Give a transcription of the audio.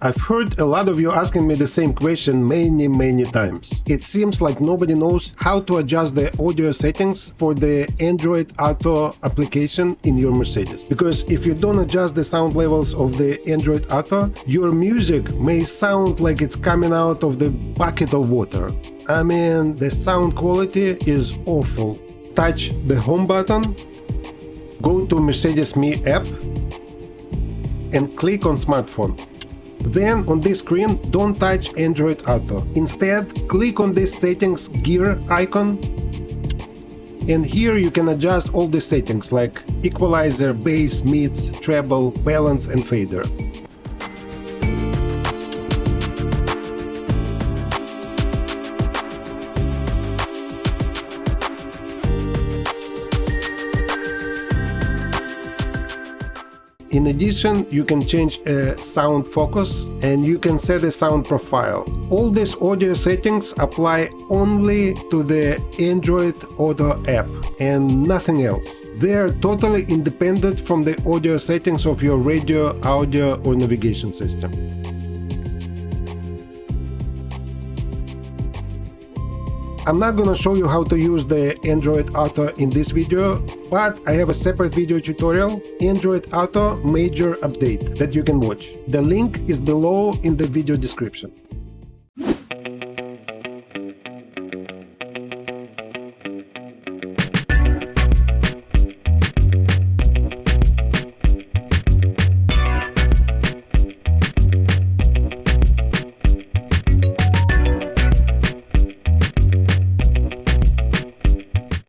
I've heard a lot of you asking me the same question many times. It seems like nobody knows how to adjust the audio settings for the Android Auto application in your Mercedes. Because if you don't adjust the sound levels of the Android Auto, your music may sound like it's coming out of the bucket of water. I mean, the sound quality is awful. Touch the home button, go to Mercedes Me app and click on smartphone. Then on this screen, don't touch Android Auto. Instead, click on this settings gear icon, and here you can adjust all the settings like equalizer, bass, mids, treble, balance and fader. In addition, you can change a sound focus and you can set a sound profile. All these audio settings apply only to the Android Auto app and nothing else. They are totally independent from the audio settings of your radio, audio or navigation system. I'm not gonna show you how to use the Android Auto in this video, but I have a separate video tutorial, Android Auto Major Update, that you can watch. The link is below in the video description.